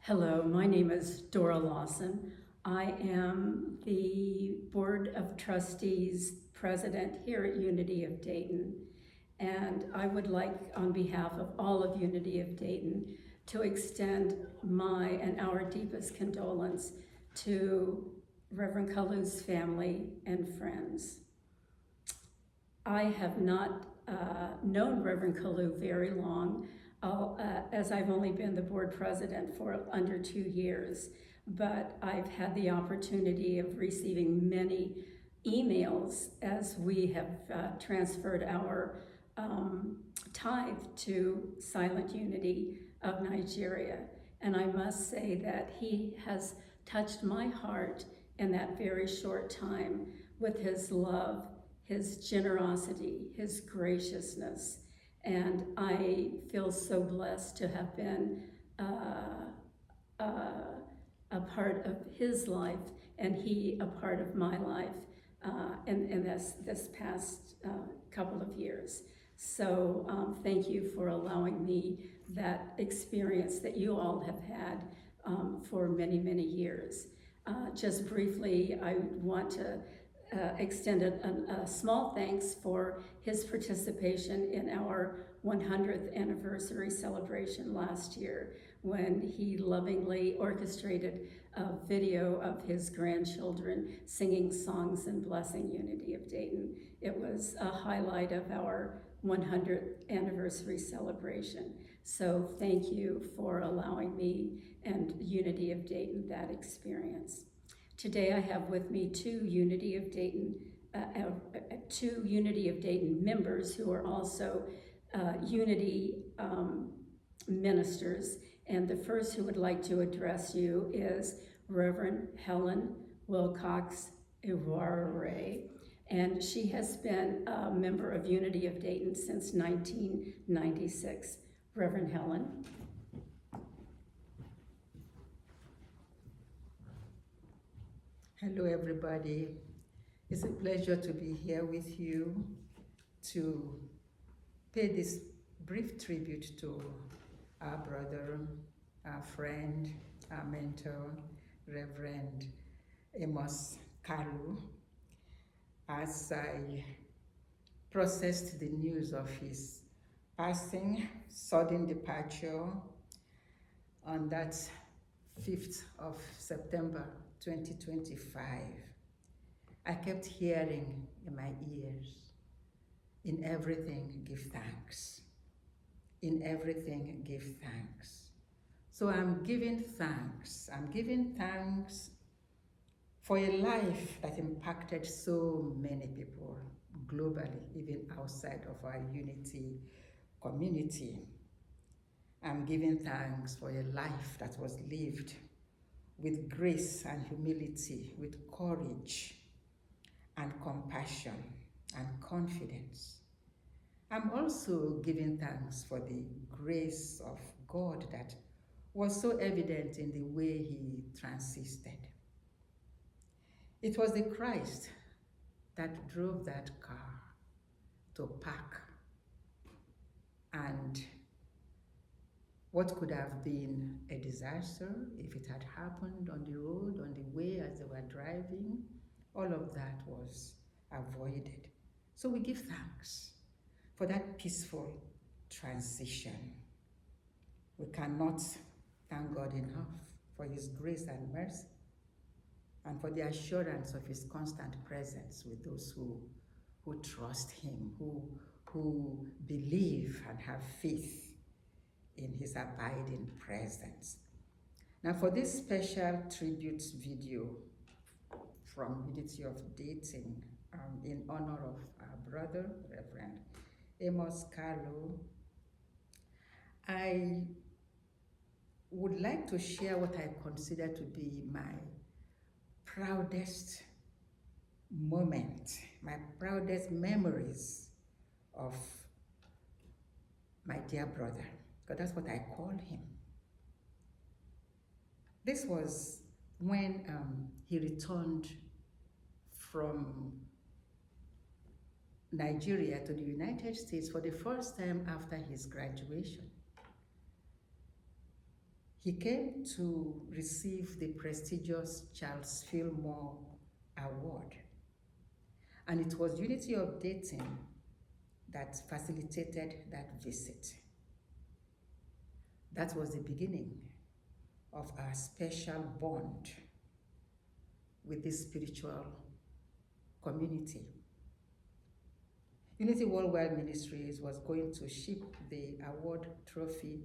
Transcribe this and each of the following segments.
Hello, my name is Dora Lawson. I am the Board of Trustees President here at Unity of Dayton. And I would like, on behalf of all of Unity of Dayton, to extend my and our deepest condolence to Reverend Kalu's family and friends. I have not known Reverend Kalu very long, as I've only been the board president for under 2 years, but I've had the opportunity of receiving many emails as we have transferred our tithe to Silent Unity of Nigeria. And I must say that he has touched my heart in that very short time with his love, his generosity, his graciousness. And I feel so blessed to have been a part of his life and he a part of my life in this past couple of years. So thank you for allowing me that experience that you all have had for many, many years. Just briefly, I want to extend a small thanks for his participation in our 100th anniversary celebration last year when he lovingly orchestrated a video of his grandchildren singing songs and blessing Unity of Dayton. It was a highlight of our 100th anniversary celebration. So thank you for allowing me and Unity of Dayton that experience. Today I have with me two Unity of Dayton members who are also Unity ministers. And the first who would like to address you is Reverend Helen Evwaraye. And she has been a member of Unity of Dayton since 1996. Reverend Helen. Hello, everybody. It's a pleasure to be here with you to pay this brief tribute to our brother, our friend, our mentor, Reverend Amos Kalu, as I processed the news of his passing, sudden departure on that 5th of September 2025. I kept hearing in my ears, in everything give thanks. In everything give thanks. So I'm giving thanks. I'm giving thanks for a life that impacted so many people globally, even outside of our Unity community. I'm giving thanks for a life that was lived with grace and humility, with courage and compassion and confidence. I'm also giving thanks for the grace of God that was so evident in the way he transisted. It was the Christ that drove that car to park, and what could have been a disaster if it had happened on the road, on the way as they were driving, all of that was avoided. So we give thanks for that peaceful transition. We cannot thank God enough for his grace and mercy and for the assurance of his constant presence with those who trust him, who believe and have faith in his abiding presence. Now for this special tribute video from Unity of Dayton in honor of our brother, Reverend Amos Kalu, I would like to share what I consider to be my proudest moment, my proudest memories of my dear brother, because that's what I call him. This was when he returned from Nigeria to the United States for the first time after his graduation. he came to receive the prestigious Charles Fillmore Award. And it was Unity of Dayton that facilitated that visit. That was the beginning of our special bond with this spiritual community. Unity Worldwide Ministries was going to ship the award trophy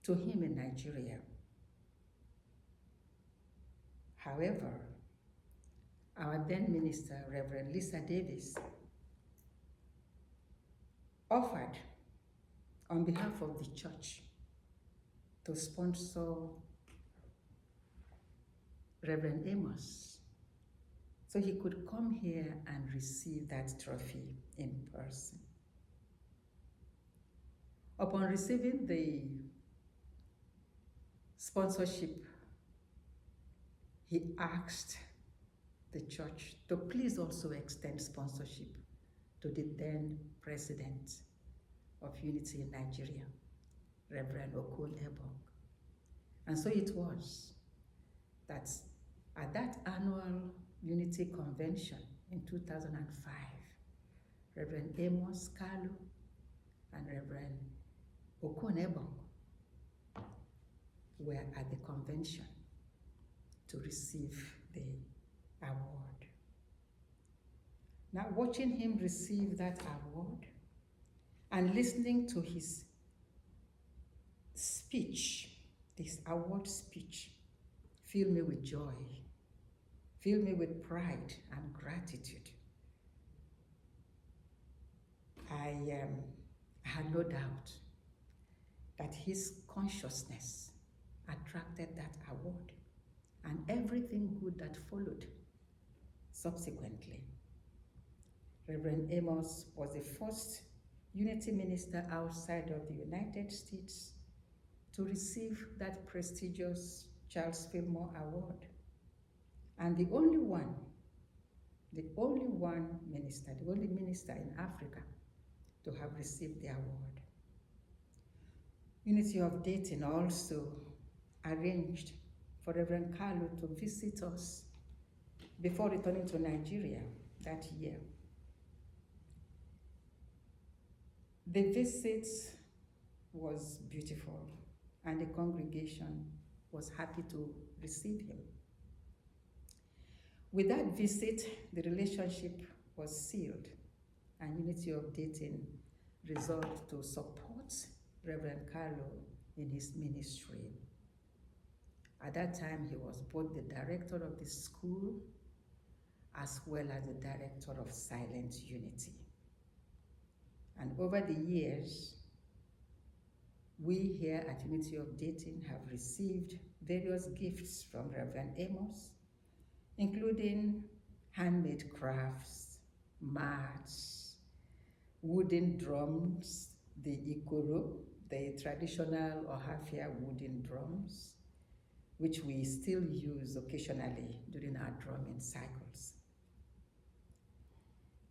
to him in Nigeria. However, our then minister, Reverend Lisa Davis, offered on behalf of the church to sponsor Reverend Amos so he could come here and receive that trophy in person. Upon receiving the sponsorship, he asked the church to please also extend sponsorship to the then president of Unity in Nigeria, Reverend Okun-Ebong. And so it was that at that annual Unity Convention in 2005, Reverend Amos Kalu and Reverend Okun-Ebong were at the convention to receive the award. Now, watching him receive that award and listening to his speech, this award speech, filled me with joy, filled me with pride and gratitude. I had no doubt that his consciousness attracted that award and everything good that followed subsequently. Reverend Amos was the first Unity minister outside of the United States to receive that prestigious Charles Fillmore Award, and the only minister in Africa to have received the award. Unity of Dayton also arranged for Reverend Kalu to visit us before returning to Nigeria that year. The visit was beautiful, and the congregation was happy to receive him. With that visit, the relationship was sealed, and Unity of Dayton resolved to support Reverend Kalu in his ministry. At that time, he was both the director of the school as well as the director of Silent Unity. And over the years, we here at Unity of Dayton have received various gifts from Reverend Amos, including handmade crafts, mats, wooden drums, the ikoro, the traditional Ohafia wooden drums, which we still use occasionally during our drumming cycles.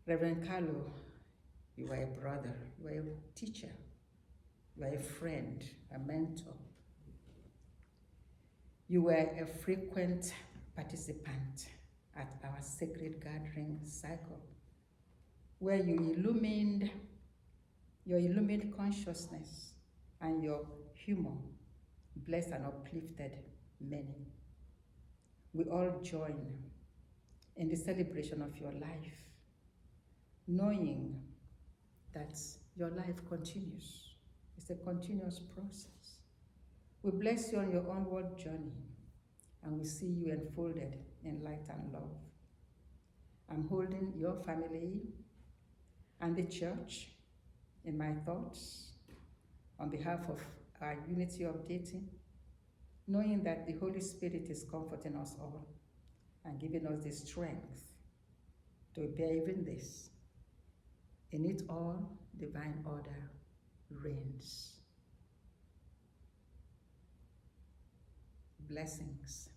Reverend Kalu, you are a brother, you are a teacher, you are a friend, a mentor. You were a frequent participant at our sacred gathering cycle, where you illumined your illumined consciousness and your humor blessed and uplifted many. We all join in the celebration of your life, knowing that your life continues. It's a continuous process. We bless you on your onward journey, and we see you enfolded in light and love. I'm holding your family and the church in my thoughts on behalf of our Unity of Dayton, knowing that the Holy Spirit is comforting us all and giving us the strength to bear even this. In it all, divine order reigns. Blessings.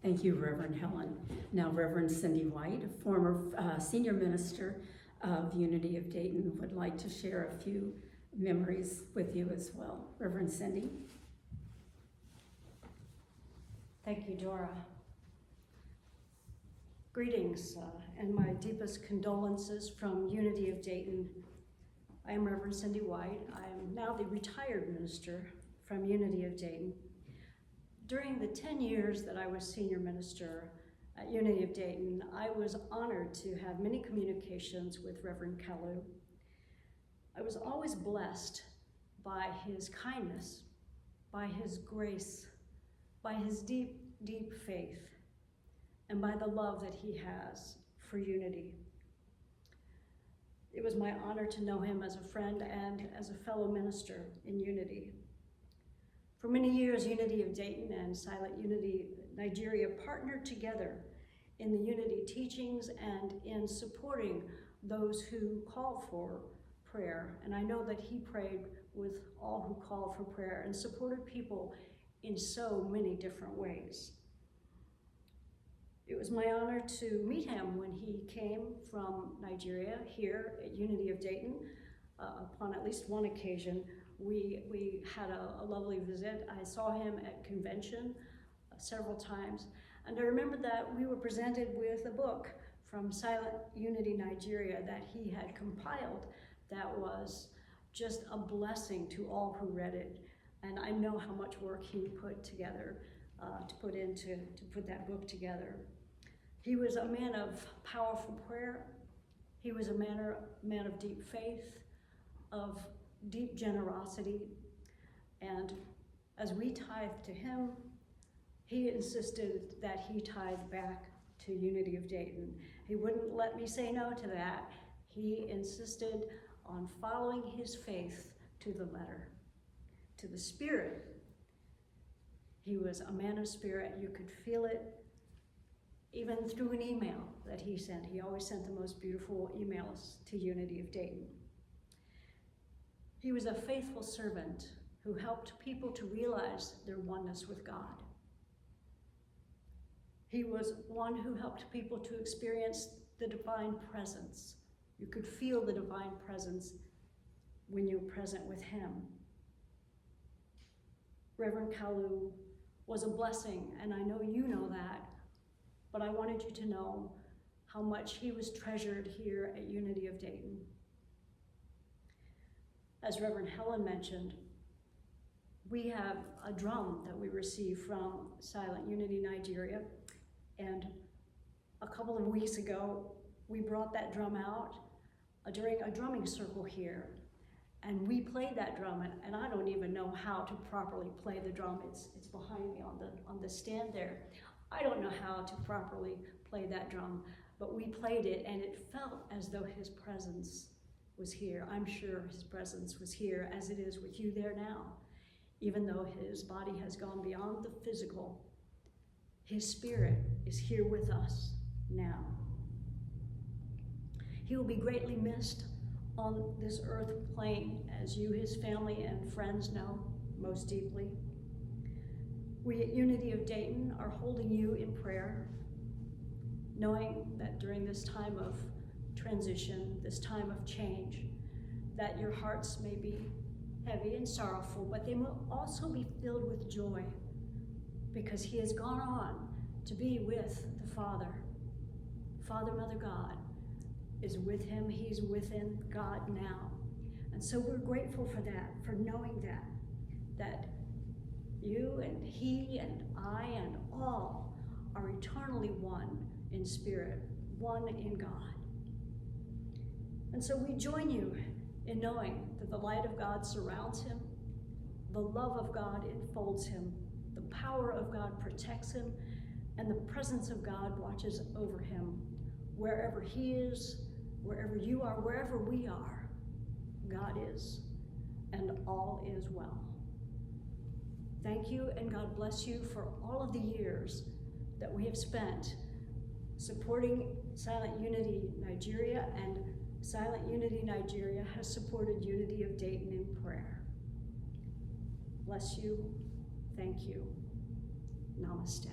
Thank you, Reverend Helen. Now, Reverend Cindy White, a former senior minister of Unity of Dayton, would like to share a few memories with you as well. Reverend Cindy. Thank you, Dora. Greetings and my deepest condolences from Unity of Dayton. I am Reverend Cindy White. I am now the retired minister from Unity of Dayton. During the 10 years that I was senior minister at Unity of Dayton, I was honored to have many communications with Reverend Kalu. I was always blessed by his kindness, by his grace, by his deep, deep faith, and by the love that he has for unity. It was my honor to know him as a friend and as a fellow minister in Unity. For many years, Unity of Dayton and Silent Unity Nigeria partnered together in the Unity teachings and in supporting those who called for prayer. And I know that he prayed with all who called for prayer and supported people in so many different ways. It was my honor to meet him when he came from Nigeria here at Unity of Dayton. Upon at least one occasion, we had a lovely visit. I saw him at convention several times, and I remember that we were presented with a book from Silent Unity Nigeria that he had compiled that was just a blessing to all who read it. And I know how much work he put together to put that book together. He was a man of powerful prayer. He was a man of deep faith, of deep generosity. And as we tithed to him, he insisted that he tithe back to Unity of Dayton. He wouldn't let me say no to that. He insisted on following his faith to the letter, to the spirit. He was a man of spirit. You could feel it even through an email that he sent. He always sent the most beautiful emails to Unity of Dayton. He was a faithful servant who helped people to realize their oneness with God. He was one who helped people to experience the divine presence. You could feel the divine presence when you're present with him. Reverend Kalu was a blessing, and I know you know that, but I wanted you to know how much he was treasured here at Unity of Dayton. As Reverend Helen mentioned, we have a drum that we received from Silent Unity Nigeria, and a couple of weeks ago, we brought that drum out during a drumming circle here, and we played that drum, and I don't even know how to properly play the drum. It's behind me on the stand there. I don't know how to properly play that drum, but we played it, and it felt as though his presence was here. I'm sure his presence was here, as it is with you there now. Even though his body has gone beyond the physical, his spirit is here with us now. He will be greatly missed on this earth plane, as you, his family and friends, know most deeply. We at Unity of Dayton are holding you in prayer, knowing that during this time of transition, this time of change, that your hearts may be heavy and sorrowful, but they will also be filled with joy, because he has gone on to be with the Father. Father, Mother, God is with him. He's within God now. And so we're grateful for that, for knowing that you and he and I and all are eternally one in spirit, one in God. And so we join you in knowing that the light of God surrounds him, the love of God enfolds him, the power of God protects him, and the presence of God watches over him. Wherever he is, wherever you are, wherever we are, God is, and all is well. Thank you, and God bless you for all of the years that we have spent supporting Silent Unity Nigeria, and Silent Unity Nigeria has supported Unity of Dayton in prayer. Bless you. Thank you. Namaste.